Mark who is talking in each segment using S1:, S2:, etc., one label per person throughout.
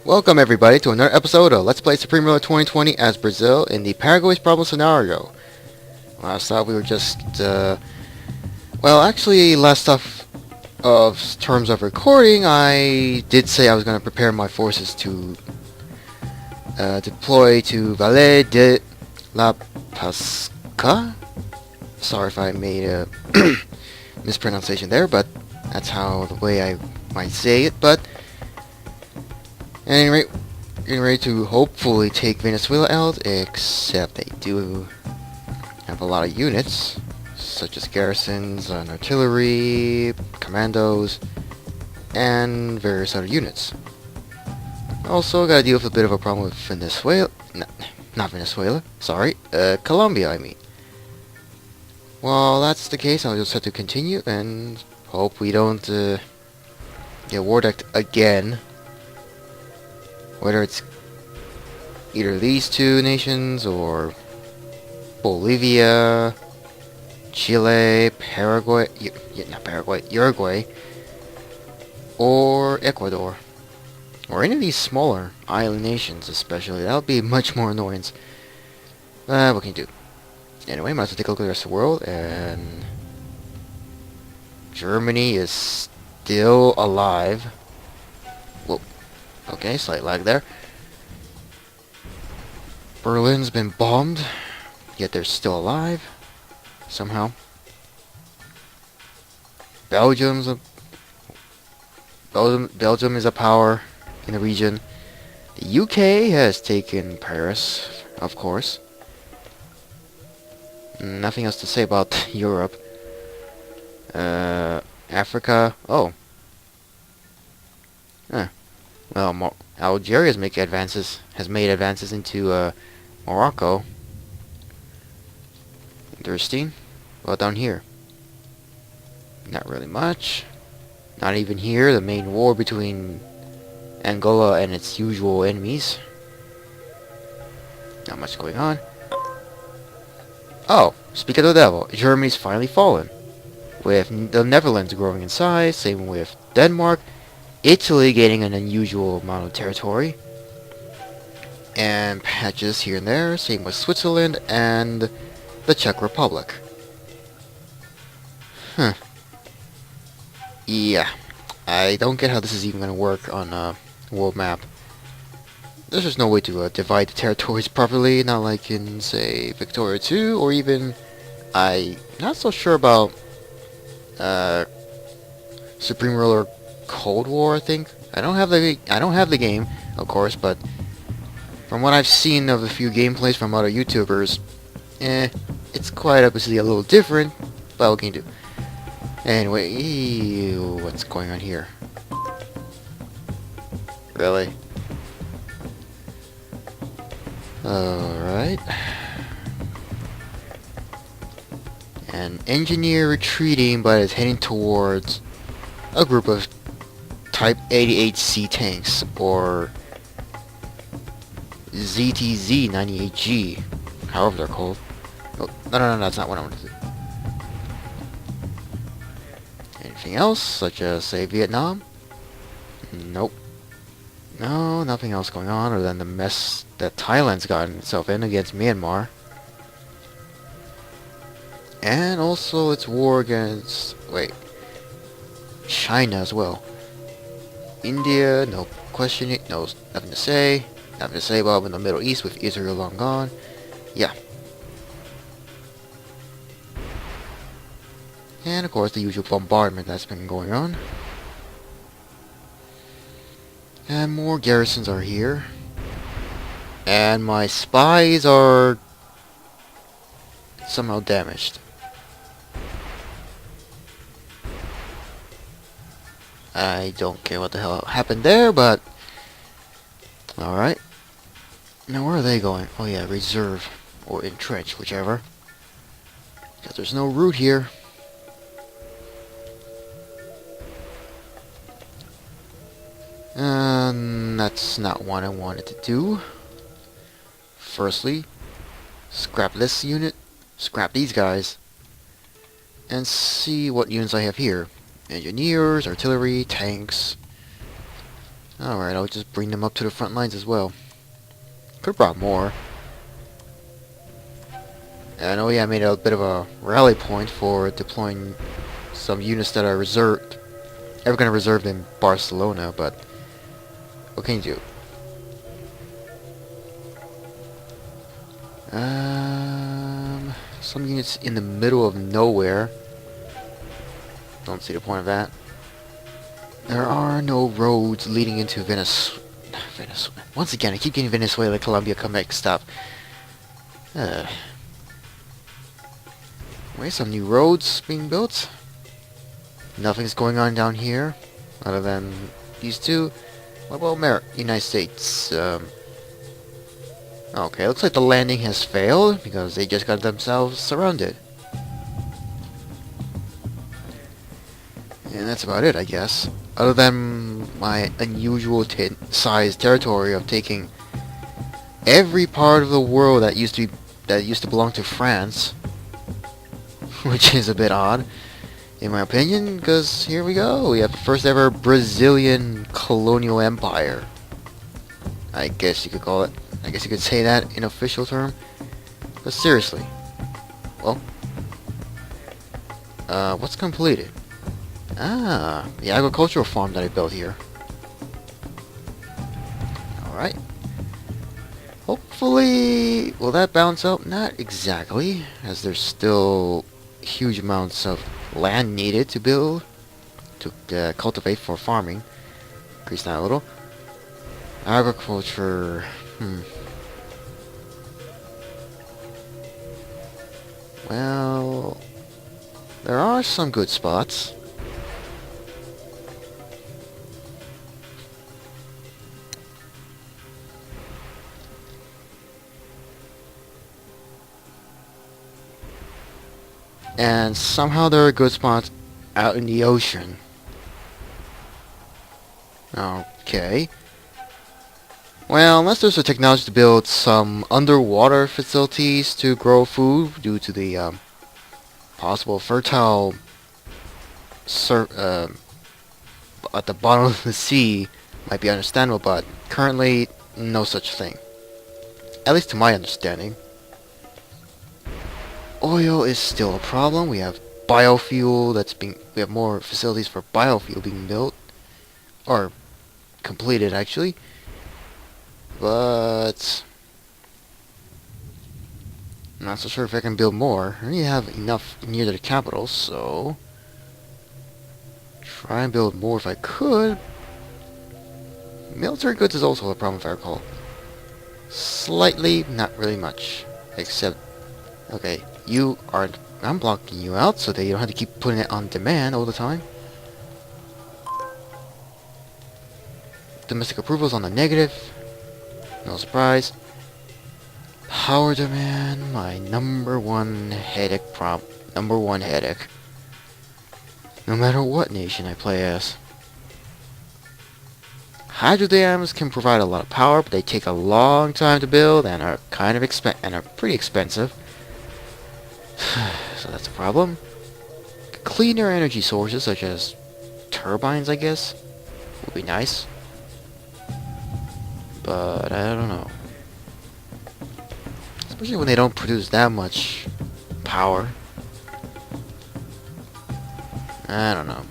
S1: Welcome everybody to another episode of Let's Play Supreme 2020 as Brazil in the Paraguay's problem scenario. Last thought we were just, actually last off of terms of recording, I did say I was going to prepare my forces to deploy to Valle de la Pasca. Sorry if I made a mispronunciation there, but that's how the way I might say it, but at any rate, getting ready to hopefully take Venezuela out, except they do have a lot of units, such as garrisons and artillery, commandos, and various other units. Also, gotta deal with a bit of a problem with Venezuela. Not Venezuela, sorry, Colombia, I mean. Well, that's the case, I'll just have to continue and hope we don't get war decked again. Whether it's either these two nations or Bolivia, Chile, Paraguay, not Paraguay, Uruguay, or Ecuador, or any of these smaller island nations especially. That would be much more annoyance. What can you do? Anyway, might as well take a look at the rest of the world, and Germany is still alive. Whoa. Okay, slight lag there. Berlin's been bombed, yet they're still alive, somehow. Belgium is a power in the region. The UK has taken Paris, of course. Nothing else to say about Europe. Africa, oh. Well, Algeria has made advances into Morocco. Interesting. Well, down here, not really much. Not even here. The main war between Angola and its usual enemies. Not much going on. Oh, speak of the devil, Germany's finally fallen, with the Netherlands growing in size. Same with Denmark. Italy gaining an unusual amount of territory, and patches here and there. Same with Switzerland and the Czech Republic. Yeah, I don't get how this is even going to work on a world map. There's just no way to divide the territories properly, not like in, say, Victoria 2, or even, I'm not so sure about Supreme Ruler Cold War, I think. I don't have the game, of course, but from what I've seen of a few gameplays from other YouTubers, it's quite obviously a little different, but what can you do? Anyway, ew, what's going on here? Really? Alright. An engineer retreating, but is heading towards a group of Type 88C tanks, or ZTZ-98G, however they're called. Oh, no, that's not what I wanted to do. Anything else, such as, say, Vietnam? Nope. No, nothing else going on other than the mess that Thailand's gotten itself in against Myanmar. And also its war against, China as well. India, no questioning, no, nothing to say. Nothing to say about in the Middle East with Israel long gone. Yeah. And of course the usual bombardment that's been going on. And more garrisons are here. And my spies are somehow damaged. I don't care what the hell happened there, but alright. Now where are they going? Oh yeah, reserve or entrench, whichever. Because there's no route here. That's not what I wanted to do. Firstly, scrap this unit, scrap these guys, and see what units I have here. Engineers, artillery, tanks, Alright, I'll just bring them up to the front lines as well. Could've brought more. And oh yeah, I made a bit of a rally point for deploying some units that are reserved. Ever gonna reserve in Barcelona, but what can you do? Some units in the middle of nowhere. Don't see the point of that. There are no roads leading into Venezuela. Once again, I keep getting Venezuela, Colombia come mixed up. Wait, some new roads being built. Nothing's going on down here, other than these two. What about United States? Okay, looks like the landing has failed because they just got themselves surrounded. And that's about it, I guess. Other than my unusual sized territory of taking every part of the world that used to belong to France, which is a bit odd, in my opinion. Because here we go, we have the first ever Brazilian colonial empire. I guess you could call it. I guess you could say that in official term. But seriously, well, what's completed? Ah, the agricultural farm that I built here. Alright. Hopefully, will that balance out? Not exactly, as there's still huge amounts of land needed to build, to cultivate for farming. Increase that a little. Agriculture, Well, there are some good spots. And somehow there are good spots out in the ocean. Okay. Well, unless there's a technology to build some underwater facilities to grow food due to the possible fertile at the bottom of the sea, might be understandable, but currently no such thing. At least to my understanding. Oil is still a problem. We have biofuel we have more facilities for biofuel being built, or completed actually. But I'm not so sure if I can build more. I already have enough near the capital, so try and build more if I could. Military goods is also a problem if I recall. Slightly, not really much. Except, okay, I'm blocking you out so that you don't have to keep putting it on demand all the time. Domestic approvals on the negative. No surprise. Power demand, my number one headache. No matter what nation I play as. Hydro dams can provide a lot of power, but they take a long time to build and are pretty expensive. So that's a problem. Cleaner energy sources such as turbines, I guess, would be nice. But I don't know. Especially when they don't produce that much power. I don't know.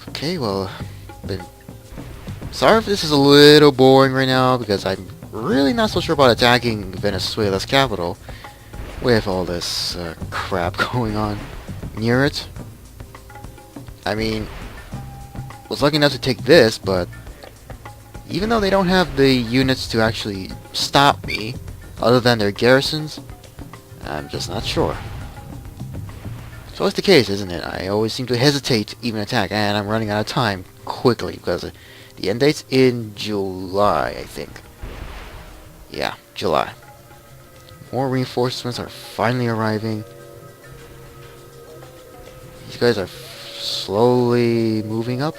S1: Okay, well, sorry if this is a little boring right now, because I'm really not so sure about attacking Venezuela's capital with all this crap going on near it. I mean, was lucky enough to take this, but even though they don't have the units to actually stop me, other than their garrisons, I'm just not sure. It's always the case, isn't it? I always seem to hesitate to even attack, and I'm running out of time quickly, because the end date's in July, I think. Yeah, July. More reinforcements are finally arriving. These guys are slowly moving up.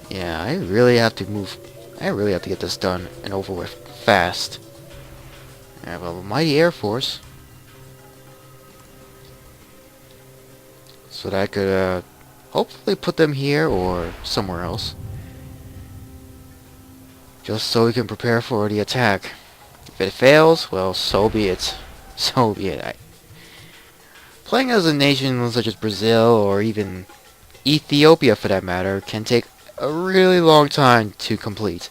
S1: Yeah, I really have to get this done and over with fast. I have a mighty air force, so that I could hopefully put them here or somewhere else. Just so we can prepare for the attack. If it fails, well, so be it. So be it. Playing as a nation such as Brazil, or even Ethiopia for that matter, can take a really long time to complete.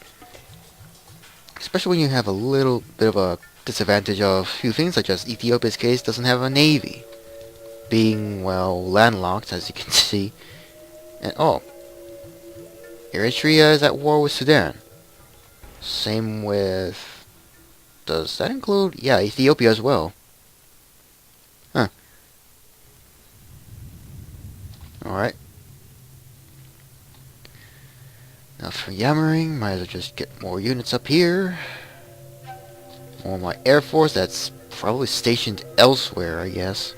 S1: Especially when you have a little bit of a disadvantage of a few things, such as Ethiopia's case doesn't have a navy. Being, well, landlocked, as you can see. And, oh, Eritrea is at war with Sudan. Same with... does that include... yeah, Ethiopia as well. Huh. Alright. Now for yammering, might as well just get more units up here. More of my Air Force that's probably stationed elsewhere, I guess.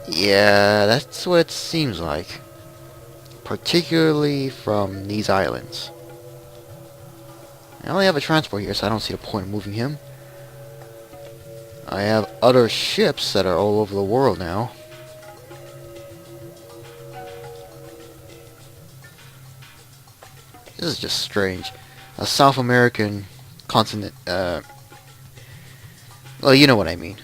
S1: Yeah, that's what it seems like. Particularly from these islands. I only have a transport here, so I don't see the point of moving him. I have other ships that are all over the world now. This is just strange. A South American continent, well, you know what I mean.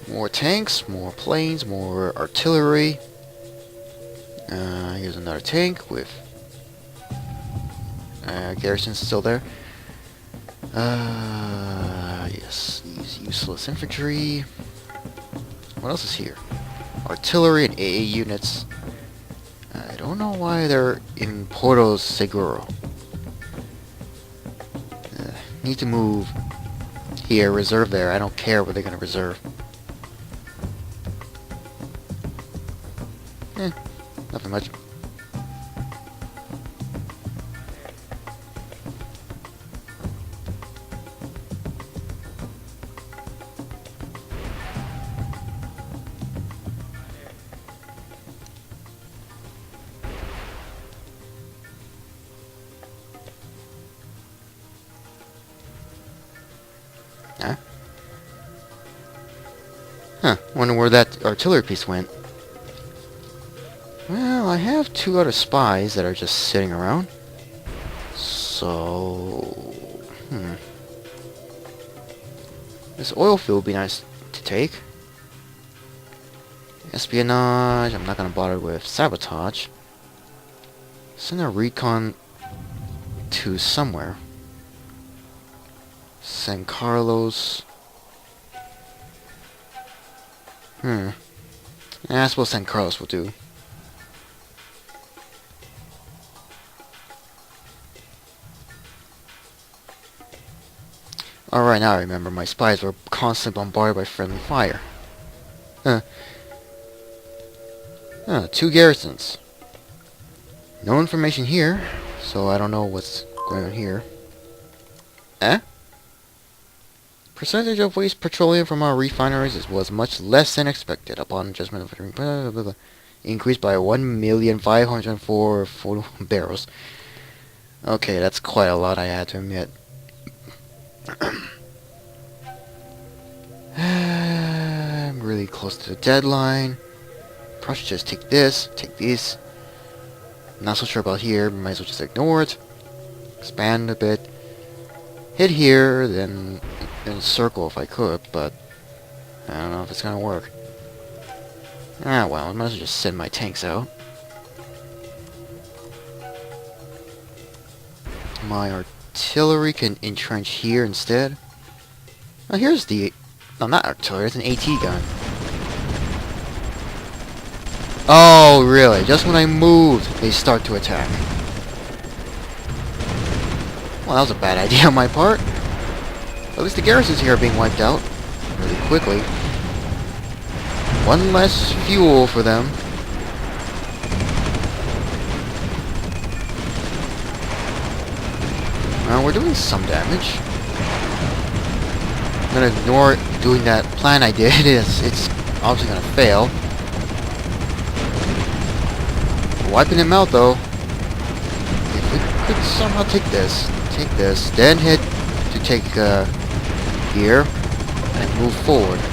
S1: More tanks, more planes, more artillery. Here's another tank with garrison's still there. Yes, these useless infantry. What else is here? Artillery and AA units. I don't know why they're in Porto Seguro. Need to move here, reserve there. I don't care what they're gonna reserve. Nothing much. Huh, wonder where that artillery piece went. Well, I have 2 other spies that are just sitting around. So... this oil field would be nice to take. Espionage, I'm not gonna bother with sabotage. Send a recon to somewhere. San Carlos. Yeah, I suppose San Carlos will do. Alright, now I remember. My spies were constantly bombarded by friendly fire. 2 garrisons. No information here, so I don't know what's going on here. Percentage of waste petroleum from our refineries was much less than expected upon adjustment of increased by 1,504 barrels. Okay, that's quite a lot, I had to admit. I'm really close to the deadline. Probably should just take this, take these. Not so sure about here, might as well just ignore it. Expand a bit. Hit here, then circle if I could, but I don't know if it's gonna work. Ah, well, I might as well just send my tanks out. My artillery can entrench here instead. Oh, here's the... no, not artillery, it's an AT gun. Oh, really? Just when I moved, they start to attack. Well, that was a bad idea on my part. At least the garrisons here are being wiped out really quickly. One less fuel for them. Well, we're doing some damage. I'm gonna ignore doing that plan I did. It's obviously gonna fail. Wiping him out though. If we could somehow take this, then hit to take here. and move forward.